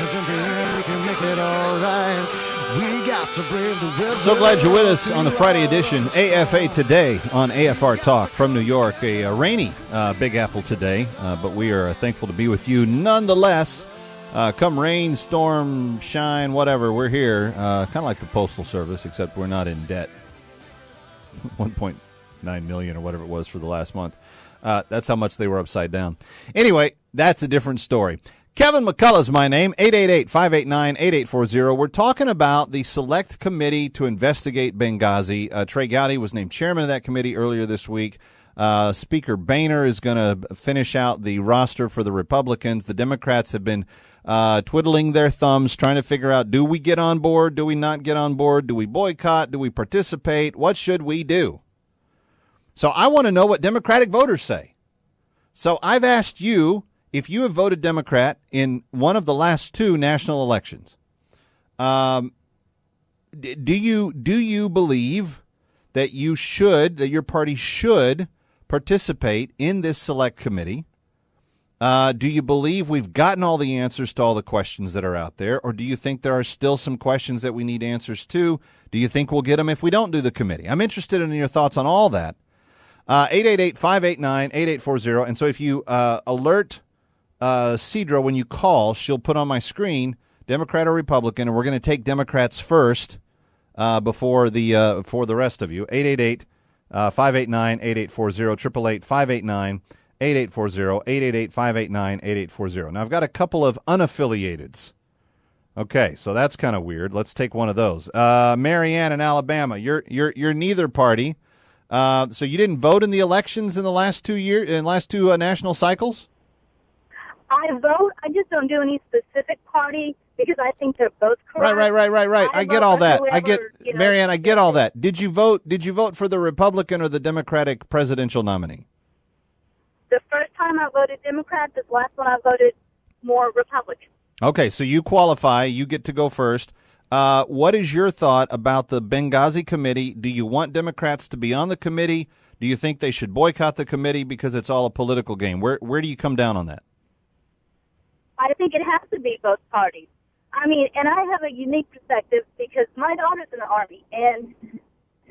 'cause in the end we can make it all right. We got to brave the weather. So glad you're with us on the Friday edition, AFA Today on AFR Talk from New York. A rainy Big Apple today, but we are thankful to be with you nonetheless. Come rain, storm, shine, whatever, we're here. Kind of like the Postal Service, except we're not in debt. 1.9 million or whatever it was for the last month. That's how much they were upside down. Anyway, that's a different story. Kevin McCullough's my name, 888-589-8840. We're talking about the Select Committee to investigate Benghazi. Trey Gowdy was named chairman of that committee earlier this week. Speaker Boehner is going to finish out the roster for the Republicans. The Democrats have been twiddling their thumbs, trying to figure out, do we get on board? Do we not get on board? Do we boycott? Do we participate? What should we do? So I want to know what Democratic voters say. So I've asked you, if you have voted Democrat in one of the last two national elections, do you believe that your party should participate in this select committee? Do you believe we've gotten all the answers to all the questions that are out there, or do you think there are still some questions that we need answers to? Do you think we'll get them if we don't do the committee? I'm interested in your thoughts on all that. 888-589-8840. And so if you alert Cedra when you call, she'll put on my screen Democrat or Republican, and we're going to take Democrats first before the rest of you. 888-589-8840, 888-589-8840, 888-589-8840. Now, I've got a couple of unaffiliateds. Okay, so that's kind of weird. Let's take one of those. Marianne in Alabama, you're neither party. So you didn't vote in the elections in the last 2 national cycles? I vote. I just don't do any specific party because I think they're both correct. Right. I get all that. Marianne, I get all that. Did you vote for the Republican or the Democratic presidential nominee? The first time I voted Democrat, this last one I voted more Republican. Okay, so you qualify. You get to go first. What is your thought about the Benghazi committee? Do you want Democrats to be on the committee? Do you think they should boycott the committee because it's all a political game? Where do you come down on that? I think it has to be both parties. I mean, and I have a unique perspective because my daughter's in the Army, and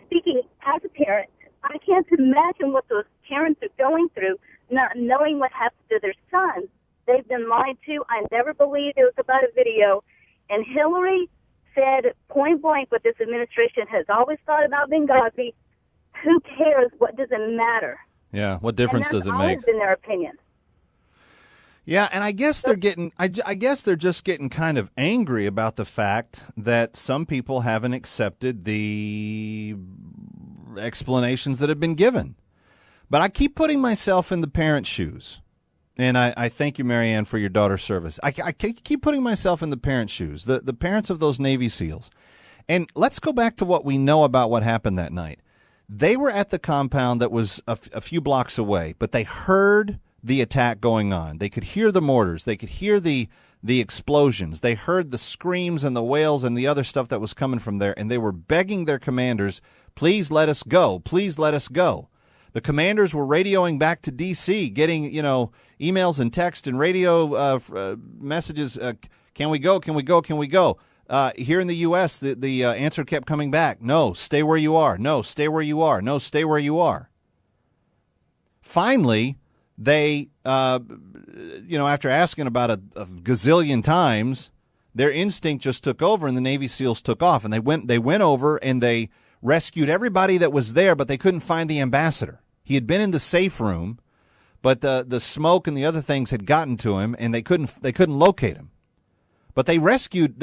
speaking as a parent, I can't imagine what those parents are going through, not knowing what happens to their sons. They've been lied to. I never believed it was about a video. And Hillary said point blank what this administration has always thought about Benghazi. Who cares? What does it matter? Yeah, what difference does it make? That's always been their opinion. Yeah, and I guess they're just getting kind of angry about the fact that some people haven't accepted the explanations that have been given. But I keep putting myself in the parents' shoes. And I thank you, Marianne, for your daughter's service. I keep putting myself in the parents' shoes, the parents of those Navy SEALs. And let's go back to what we know about what happened that night. They were at the compound that was a few blocks away, but they heard the attack going on. They could hear the mortars. They could hear the explosions. They heard the screams and the wails and the other stuff that was coming from there, and they were begging their commanders, please let us go. Please let us go. The commanders were radioing back to D.C., getting, emails and text and radio messages. Can we go? Can we go? Can we go? Here in the U.S., the answer kept coming back. No, stay where you are. No, stay where you are. No, stay where you are. Finally, they, after asking about a gazillion times, their instinct just took over, and the Navy SEALs took off. And they went over and they rescued everybody that was there, but they couldn't find the ambassador. He had been in the safe room, but the smoke and the other things had gotten to him, and they couldn't locate him. But they rescued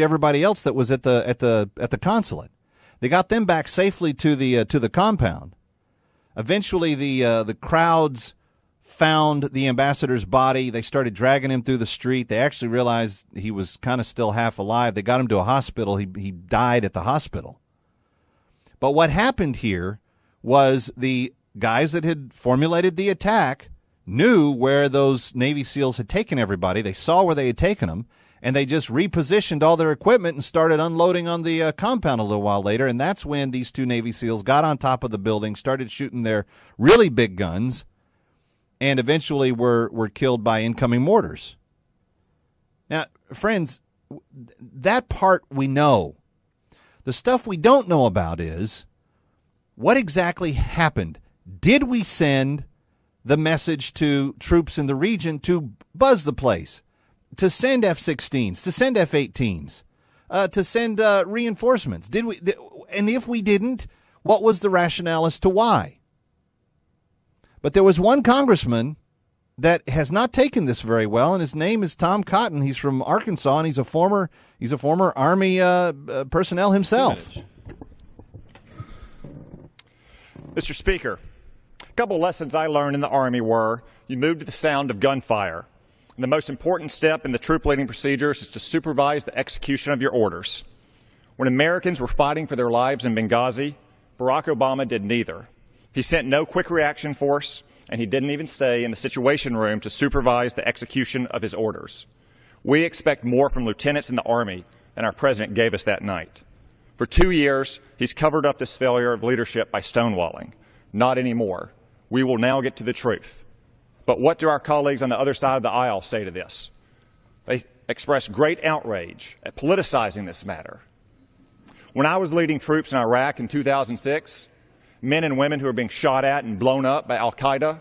everybody else that was at the consulate. They got them back safely to the compound. Eventually, the crowds found the ambassador's body. They started dragging him through the street. They actually realized he was kind of still half alive. They got him to a hospital. He died at the hospital. But what happened here was the guys that had formulated the attack knew where those Navy SEALs had taken everybody. They saw where they had taken them, and they just repositioned all their equipment and started unloading on the compound a little while later. And that's when these two Navy SEALs got on top of the building, started shooting their really big guns, and eventually were killed by incoming mortars. Now, friends, that part we know. The stuff we don't know about is what exactly happened. Did we send the message to troops in the region to buzz the place, to send F-16s, to send F-18s, to send reinforcements? Did we? And if we didn't, what was the rationale as to why? But there was one congressman that has not taken this very well, and his name is Tom Cotton. He's from Arkansas, and he's a former Army personnel himself. Mr. Speaker, a couple of lessons I learned in the Army were you move to the sound of gunfire. And the most important step in the troop leading procedures is to supervise the execution of your orders. When Americans were fighting for their lives in Benghazi, Barack Obama did neither. He sent no quick reaction force, and he didn't even stay in the Situation Room to supervise the execution of his orders. We expect more from lieutenants in the Army than our president gave us that night. For 2 years, he's covered up this failure of leadership by stonewalling. Not anymore. We will now get to the truth. But what do our colleagues on the other side of the aisle say to this? They express great outrage at politicizing this matter. When I was leading troops in Iraq in 2006, men and women who were being shot at and blown up by al-Qaeda,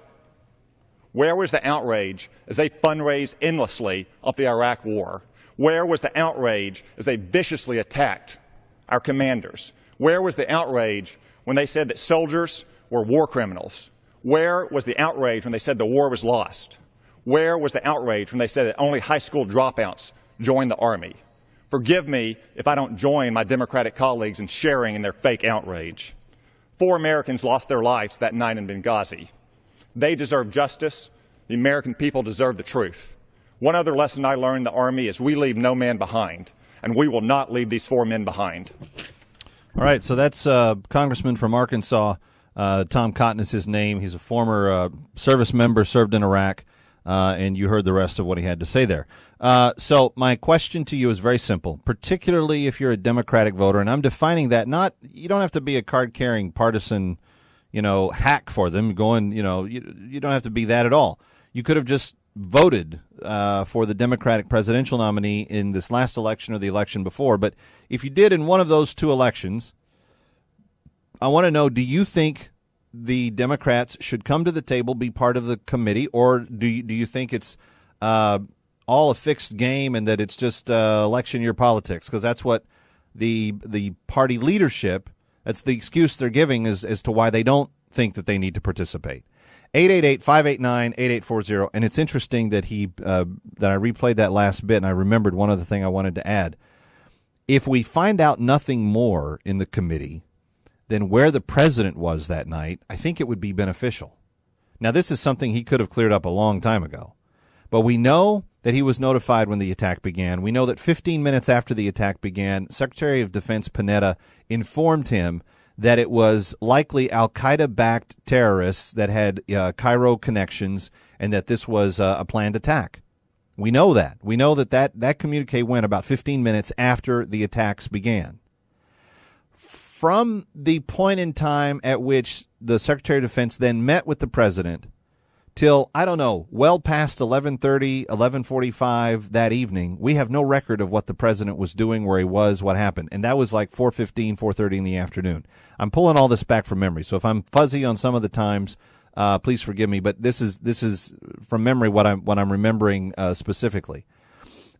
where was the outrage as they fundraised endlessly up the Iraq war? Where was the outrage as they viciously attacked our commanders? Where was the outrage when they said that soldiers were war criminals? Where was the outrage when they said the war was lost? Where was the outrage when they said that only high school dropouts joined the Army? Forgive me if I don't join my Democratic colleagues in sharing in their fake outrage. 4 Americans lost their lives that night in Benghazi. They deserve justice. The American people deserve the truth. One other lesson I learned in the Army is we leave no man behind, and we will not leave these 4 men behind. All right, so that's Congressman from Arkansas. Tom Cotton is his name. He's a former service member, served in Iraq, and you heard the rest of what he had to say there. So my question to you is very simple, particularly if you're a Democratic voter, and I'm defining that not – you don't have to be a card-carrying partisan, hack for them going, you don't have to be that at all. You could have just voted for the Democratic presidential nominee in this last election or the election before, but if you did in one of those 2 elections – I want to know, do you think the Democrats should come to the table, be part of the committee, or do you think it's all a fixed game and that it's just election year politics? Because that's what the party leadership, that's the excuse they're giving as to why they don't think that they need to participate. 888-589-8840. And it's interesting that that I replayed that last bit, and I remembered one other thing I wanted to add. If we find out nothing more in the committee than where the president was that night, I think it would be beneficial. Now, this is something he could have cleared up a long time ago. But we know that he was notified when the attack began. We know that 15 minutes after the attack began, Secretary of Defense Panetta informed him that it was likely al-Qaeda-backed terrorists that had Cairo connections and that this was a planned attack. We know that. We know that communique went about 15 minutes after the attacks began. From the point in time at which the Secretary of Defense then met with the president till, I don't know, well past 11:30, 11:45 that evening, we have no record of what the president was doing, where he was, what happened. And that was like 4:15, 4:30 in the afternoon. I'm pulling all this back from memory, so if I'm fuzzy on some of the times, please forgive me. But this is from memory what I'm remembering specifically.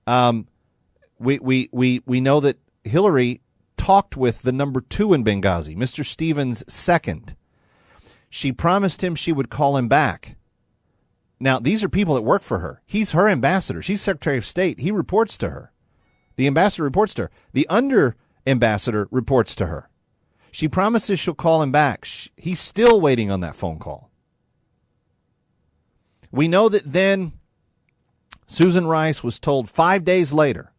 We know that Hillary talked with the number 2 in Benghazi, Mr. Stevens' second. She promised him she would call him back. Now, these are people that work for her. He's her ambassador. She's Secretary of State. He reports to her. The ambassador reports to her. The under-ambassador reports to her. She promises she'll call him back. He's still waiting on that phone call. We know that then Susan Rice was told 5 days later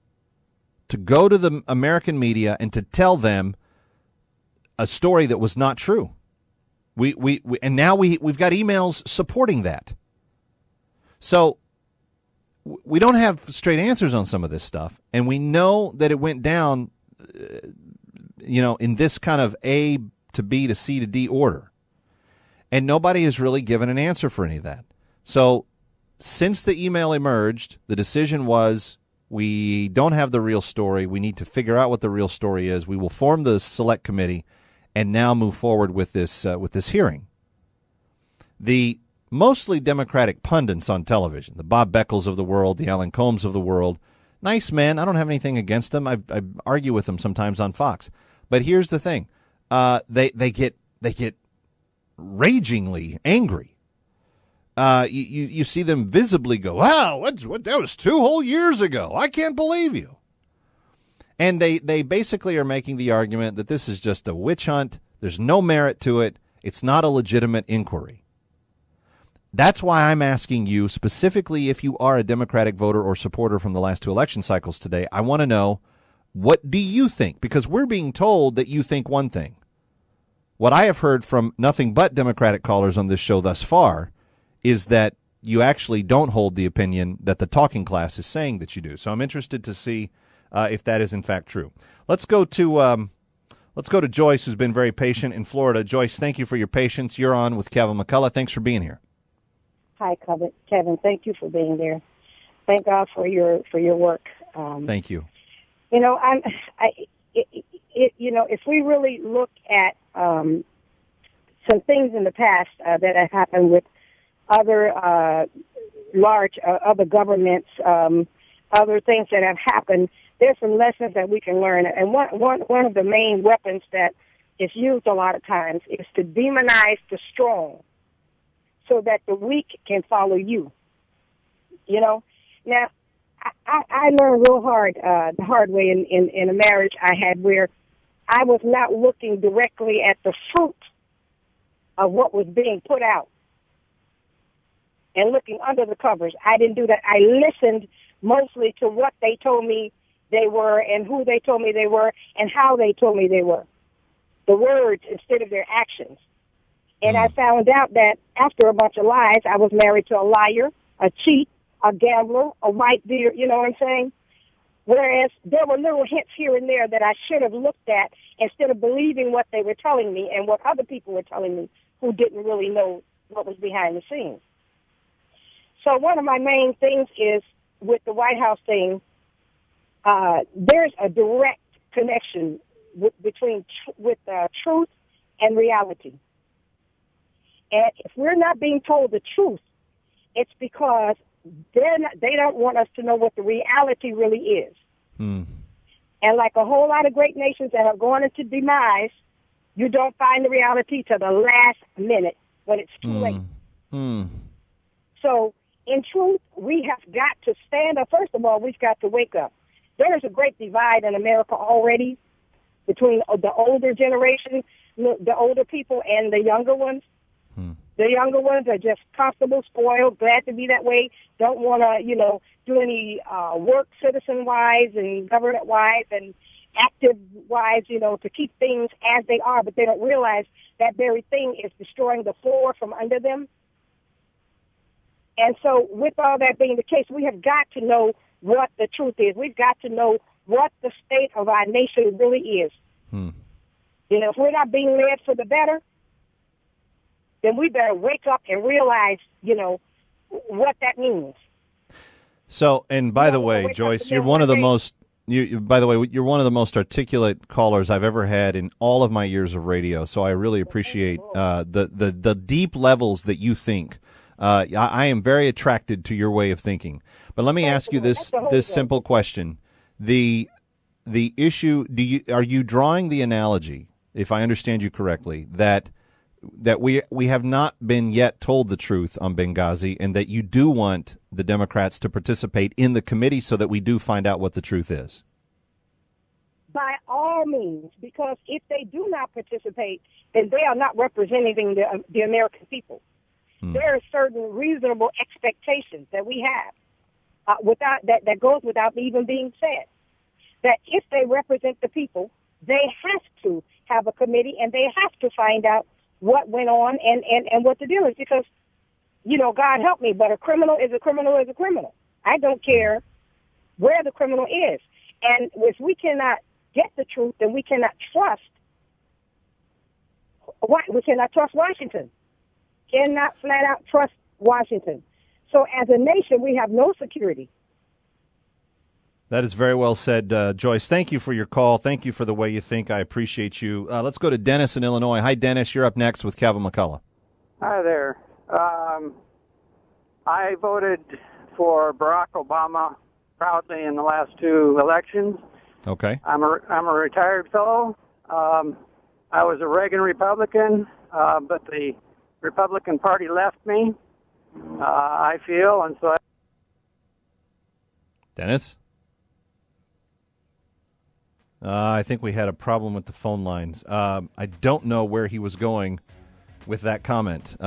to go to the American media and to tell them a story that was not true. And now we've got emails supporting that. So we don't have straight answers on some of this stuff, and we know that it went down, in this kind of A to B to C to D order, and nobody has really given an answer for any of that. So since the email emerged, the decision was We don't have the real story. We need to figure out what the real story is. We will form the select committee and now move forward with this hearing. The mostly Democratic pundits on television, the Bob Beckles of the world, the Alan Combs of the world, nice men. I don't have anything against them. I argue with them sometimes on Fox. But here's the thing. They get ragingly angry. You see them visibly go, wow, what that was 2 whole years ago. I can't believe you. And they basically are making the argument that this is just a witch hunt. There's no merit to it. It's not a legitimate inquiry. That's why I'm asking you specifically, if you are a Democratic voter or supporter from the last 2 election cycles today, I want to know, what do you think? Because we're being told that you think one thing. What I have heard from nothing but Democratic callers on this show thus far is that you actually don't hold the opinion that the talking class is saying that you do. So I'm interested to see if that is in fact true. Let's go to Joyce, who's been very patient in Florida. Joyce, thank you for your patience. You're on with Kevin McCullough. Thanks for being here. Hi, Kevin. Thank you for being there. Thank God for your work. Thank you. You know, if we really look at some things in the past that have happened with other other governments, other things that have happened, there's some lessons that we can learn. And one of the main weapons that is used a lot of times is to demonize the strong, so that the weak can follow you. You know? Now, I learned real hard, the hard way in a marriage I had, where I was not looking directly at the fruit of what was being put out and looking under the covers. I didn't do that. I listened mostly to what they told me they were and who they told me they were and how they told me they were. The words instead of their actions. And I found out that after a bunch of lies, I was married to a liar, a cheat, a gambler, a white beard, you know what I'm saying? Whereas there were little hints here and there that I should have looked at instead of believing what they were telling me and what other people were telling me who didn't really know what was behind the scenes. So one of my main things is with the White House thing, there's a direct connection between truth and reality. And if we're not being told the truth, it's because they don't want us to know what the reality really is. And like a whole lot of great nations that have gone into demise, you don't find the reality till the last minute when it's too late. So in truth, we have got to stand up. First of all, we've got to wake up. There is a great divide in America already between the older generation, the older people, and the younger ones. The younger ones are just comfortable, spoiled, glad to be that way, don't want to, do any work citizen-wise and government-wise and active-wise, to keep things as they are, but they don't realize that very thing is destroying the floor from under them. And so with all that being the case, we have got to know what the truth is. We've got to know what the state of our nation really is. If we're not being led for the better, then we better wake up and realize, what that means. So, and by the way, Joyce, you're one of the most, by the way, you're one of the most articulate callers I've ever had in all of my years of radio. So I really appreciate the deep levels that you think. I am very attracted to your way of thinking. But let me ask you this simple question. The issue, are you drawing the analogy, if I understand you correctly, that we have not been yet told the truth on Benghazi, and that you do want the Democrats to participate in the committee so that we do find out what the truth is? By all means, because if they do not participate, then they are not representing the American people. There are certain reasonable expectations that we have without that goes without even being said. That if they represent the people, they have to have a committee and they have to find out what went on and what the deal is, because, God help me, but a criminal is a criminal is a criminal. I don't care where the criminal is. And if we cannot get the truth, then we cannot trust Washington. Cannot flat out trust Washington. So as a nation, we have no security. That is very well said, Joyce. Thank you for your call. Thank you for the way you think. I appreciate you. Let's go to Dennis in Illinois. Hi, Dennis. You're up next with Kevin McCullough. Hi there. I voted for Barack Obama proudly in the last 2 elections. Okay. I'm a retired fellow. I was a Reagan Republican, but the Republican Party left me, I feel, and so Dennis? I think we had a problem with the phone lines. I don't know where he was going with that comment.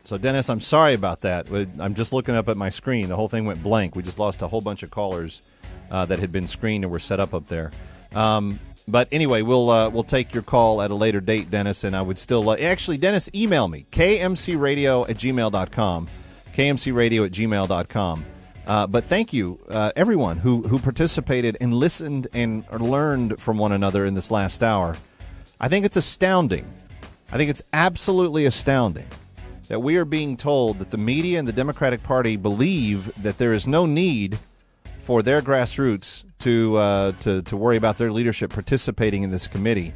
So, Dennis, I'm sorry about that. I'm just looking up at my screen. The whole thing went blank. We just lost a whole bunch of callers that had been screened and were set up there. But anyway, we'll take your call at a later date, Dennis, and I would still actually, Dennis, email me, kmcradio@gmail.com, kmcradio@gmail.com. But thank you, everyone who participated and listened and learned from one another in this last hour. I think it's astounding. I think it's absolutely astounding that we are being told that the media and the Democratic Party believe that there is no need for their grassroots to worry about their leadership participating in this committee.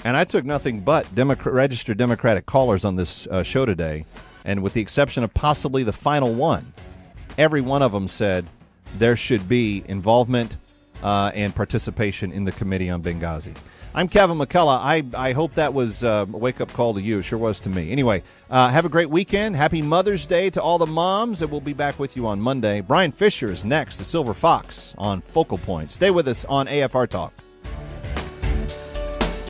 And I took nothing but registered Democratic callers on this show today, and with the exception of possibly the final one, every one of them said there should be involvement and participation in the committee on Benghazi. I'm Kevin McCullough. I hope that was a wake-up call to you. It sure was to me. Anyway, have a great weekend. Happy Mother's Day to all the moms, and we'll be back with you on Monday. Brian Fisher is next, the Silver Fox on Focal Point. Stay with us on AFR Talk.